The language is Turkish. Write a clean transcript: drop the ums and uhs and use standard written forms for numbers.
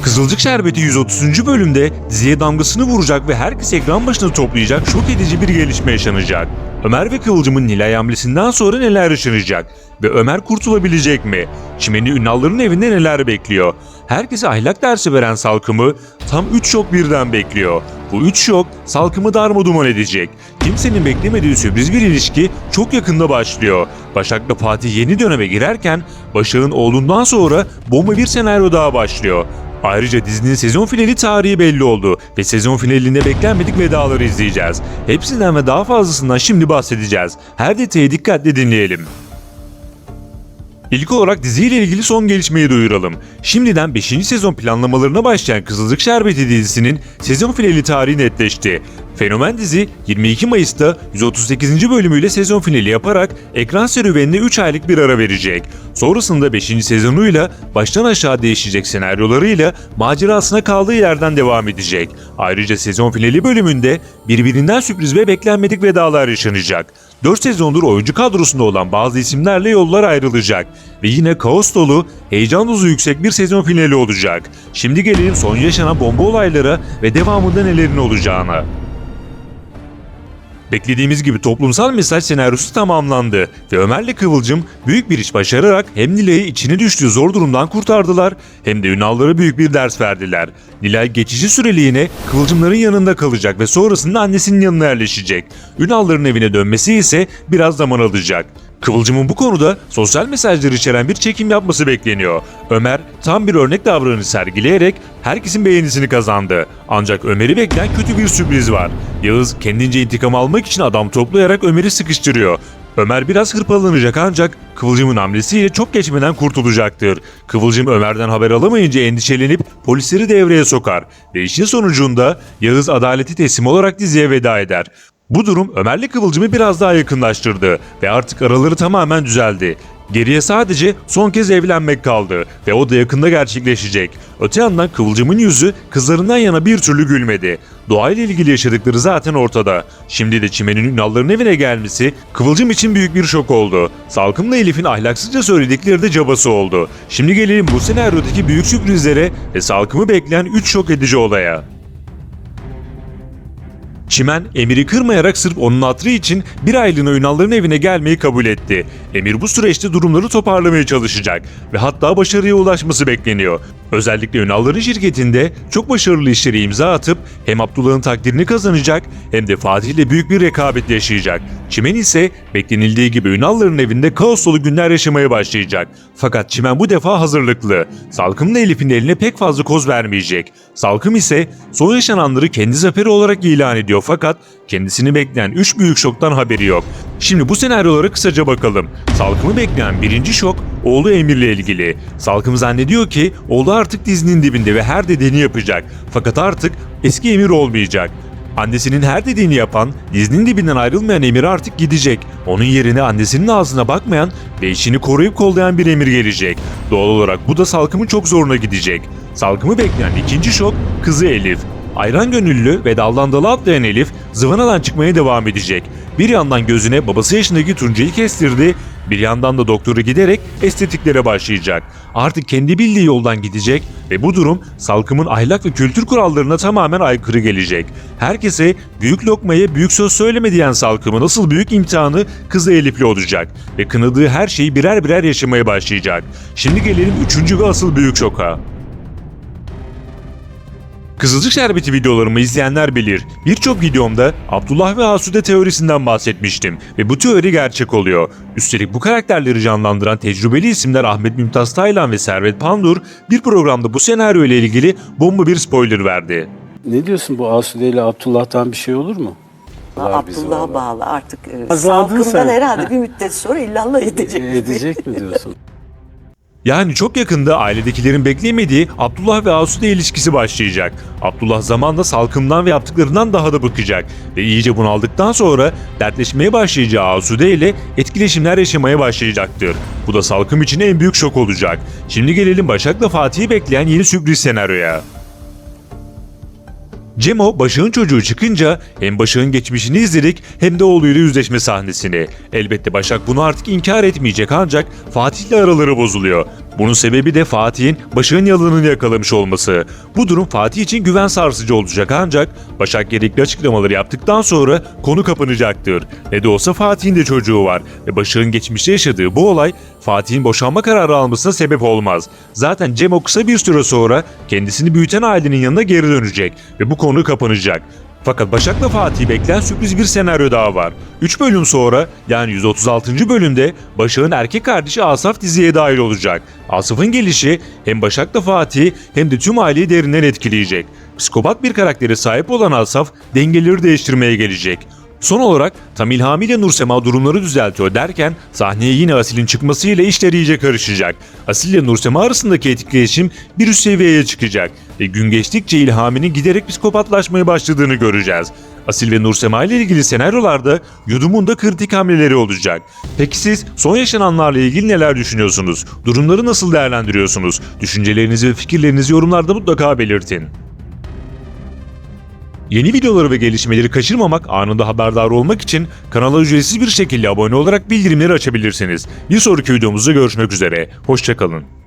Kızılcık Şerbeti 130. bölümde diziye damgasını vuracak ve herkes ekran başına toplayacak şok edici bir gelişme yaşanacak. Ömer ve Kıvılcım'ın Nilay hamlesinden sonra neler yaşanacak? Ve Ömer kurtulabilecek mi? Çimenli Ünalların evinde neler bekliyor? Herkese ahlak dersi veren Salkım'ı tam 3 şok birden bekliyor. Bu 3 şok Salkım'ı darmaduman edecek. Kimsenin beklemediği sürpriz bir ilişki çok yakında başlıyor. Başak'la Fatih yeni döneme girerken Başak'ın oğlundan sonra bomba bir senaryo daha başlıyor. Ayrıca dizinin sezon finali tarihi belli oldu ve sezon finalinde beklenmedik vedaları izleyeceğiz. Hepsinden ve daha fazlasından şimdi bahsedeceğiz. Her detayı dikkatle dinleyelim. İlk olarak diziyle ilgili son gelişmeyi duyuralım. Şimdiden 5. sezon planlamalarına başlayan Kızılcık Şerbeti dizisinin sezon finali tarihi netleşti. Fenomen dizi 22 Mayıs'ta 138. bölümüyle sezon finali yaparak ekran serüvenine 3 aylık bir ara verecek. Sonrasında 5. sezonuyla baştan aşağı değişecek senaryolarıyla macerasına kaldığı yerden devam edecek. Ayrıca sezon finali bölümünde birbirinden sürpriz ve beklenmedik vedalar yaşanacak. 4 sezondur oyuncu kadrosunda olan bazı isimlerle yollar ayrılacak ve yine kaos dolu, heyecan dozu yüksek bir sezon finali olacak. Şimdi gelelim son yaşanan bomba olaylara ve devamında nelerin olacağına. Beklediğimiz gibi toplumsal mesaj senaryosu tamamlandı ve Ömer'le Kıvılcım büyük bir iş başararak hem Nilay'ı içine düştüğü zor durumdan kurtardılar hem de Ünallara büyük bir ders verdiler. Nilay geçici süreliğine Kıvılcımların yanında kalacak ve sonrasında annesinin yanına yerleşecek. Ünalların evine dönmesi ise biraz zaman alacak. Kıvılcım'ın bu konuda sosyal mesajları içeren bir çekim yapması bekleniyor. Ömer tam bir örnek davranış sergileyerek herkesin beğenisini kazandı. Ancak Ömer'i bekleyen kötü bir sürpriz var. Yağız kendince intikam almak için adam toplayarak Ömer'i sıkıştırıyor. Ömer biraz hırpalanacak ancak Kıvılcım'ın hamlesiyle çok geçmeden kurtulacaktır. Kıvılcım Ömer'den haber alamayınca endişelenip polisleri devreye sokar ve işin sonucunda Yağız adaleti teslim olarak diziye veda eder. Bu durum Ömer'le Kıvılcım'ı biraz daha yakınlaştırdı ve artık araları tamamen düzeldi. Geriye sadece son kez evlenmek kaldı ve o da yakında gerçekleşecek. Öte yandan Kıvılcım'ın yüzü kızlarından yana bir türlü gülmedi. Doğayla ilgili yaşadıkları zaten ortada. Şimdi de Çimen'in Ünalların evine gelmesi Kıvılcım için büyük bir şok oldu. Salkım'la Elif'in ahlaksızca söyledikleri de cabası oldu. Şimdi gelelim bu senaryodaki büyük sürprizlere ve Salkım'ı bekleyen 3 şok edici olaya. Çimen, Emir'i kırmayarak sırf onun hatırı için bir aylığına Ünalların evine gelmeyi kabul etti. Emir bu süreçte durumları toparlamaya çalışacak ve hatta başarıya ulaşması bekleniyor. Özellikle Ünalların şirketinde çok başarılı işleri imza atıp hem Abdullah'ın takdirini kazanacak hem de Fatih ile büyük bir rekabet yaşayacak. Çimen ise beklenildiği gibi Ünalların evinde kaos dolu günler yaşamaya başlayacak. Fakat Çimen bu defa hazırlıklı. Salkım'la Elif'in eline pek fazla koz vermeyecek. Salkım ise son yaşananları kendi zaferi olarak ilan ediyor fakat kendisini bekleyen 3 büyük şoktan haberi yok. Şimdi bu senaryolara kısaca bakalım. Salkım'ı bekleyen birinci şok oğlu Emir'le ilgili. Salkım zannediyor ki oğlu artık dizinin dibinde ve her dediğini yapacak. Fakat artık eski Emir olmayacak. Annesinin her dediğini yapan, dizinin dibinden ayrılmayan Emir artık gidecek. Onun yerine annesinin ağzına bakmayan ve işini koruyup kollayan bir Emir gelecek. Doğal olarak bu da Salkım'ın çok zoruna gidecek. Salkım'ı bekleyen ikinci şok kızı Elif. Ayran gönüllü ve daldan dala atlayan Elif zıvanadan çıkmaya devam edecek. Bir yandan gözüne babası yaşındaki Tuncay'ı kestirdi, bir yandan da doktora giderek estetiklere başlayacak. Artık kendi bildiği yoldan gidecek ve bu durum Salkım'ın ahlak ve kültür kurallarına tamamen aykırı gelecek. Herkese büyük lokmaya büyük söz söyleme diyen Salkım'ın asıl büyük imtihanı kızı Elif'le olacak ve kınadığı her şeyi birer birer yaşamaya başlayacak. Şimdi gelelim 3. ve asıl büyük şoka. Kızılcık Şerbeti videolarımı izleyenler bilir. Birçok videomda Abdullah ve Asude teorisinden bahsetmiştim ve bu teori gerçek oluyor. Üstelik bu karakterleri canlandıran tecrübeli isimler Ahmet Mümtaz Taylan ve Servet Pandur bir programda bu senaryo ile ilgili bomba bir spoiler verdi. Ne diyorsun, bu Asude ile Abdullah'tan bir şey olur mu? Abdullah'a bağlı artık. Azaldın Salkım'dan sen. herhalde bir müddet sonra illallah edecek. Edecek mi diyorsun? Yani çok yakında ailedekilerin beklemediği Abdullah ve Asude ilişkisi başlayacak. Abdullah zamanla Salkım'dan ve yaptıklarından daha da bıkacak ve iyice bunaldıktan sonra dertleşmeye başlayacağı Asude ile etkileşimler yaşamaya başlayacaktır. Bu da Salkım için en büyük şok olacak. Şimdi gelelim Başak'la Fatih'i bekleyen yeni sürpriz senaryoya. Cemo, Başak'ın çocuğu çıkınca hem Başak'ın geçmişini izledik hem de oğluyla yüzleşme sahnesini. Elbette Başak bunu artık inkar etmeyecek ancak Fatih'le araları bozuluyor. Bunun sebebi de Fatih'in Başak'ın yalanını yakalamış olması. Bu durum Fatih için güven sarsıcı olacak ancak Başak gerekli açıklamaları yaptıktan sonra konu kapanacaktır. Ne de olsa Fatih'in de çocuğu var ve Başak'ın geçmişte yaşadığı bu olay Fatih'in boşanma kararı almasına sebep olmaz. Zaten Cem o kısa bir süre sonra kendisini büyüten ailenin yanına geri dönecek ve bu konu kapanacak. Fakat Başak'la Fatih'i bekleyen sürpriz bir senaryo daha var. 3 bölüm sonra yani 136. bölümde Başak'ın erkek kardeşi Asaf diziye dahil olacak. Asaf'ın gelişi hem Başak'la Fatih'i hem de tüm aileyi derinden etkileyecek. Psikopat bir karaktere sahip olan Asaf dengeleri değiştirmeye gelecek. Son olarak tam İlhami ile Nursema durumları düzeltiyor derken sahneye yine Asil'in çıkmasıyla işler iyice karışacak. Asil ile Nursema arasındaki etkileşim bir üst seviyeye çıkacak ve gün geçtikçe İlhami'nin giderek psikopatlaşmaya başladığını göreceğiz. Asil ve Nursema ile ilgili senaryolarda Yudum'un da kritik hamleleri olacak. Peki siz son yaşananlarla ilgili neler düşünüyorsunuz? Durumları nasıl değerlendiriyorsunuz? Düşüncelerinizi ve fikirlerinizi yorumlarda mutlaka belirtin. Yeni videoları ve gelişmeleri kaçırmamak, anında haberdar olmak için kanala ücretsiz bir şekilde abone olarak bildirimleri açabilirsiniz. Bir sonraki videomuzda görüşmek üzere. Hoşça kalın.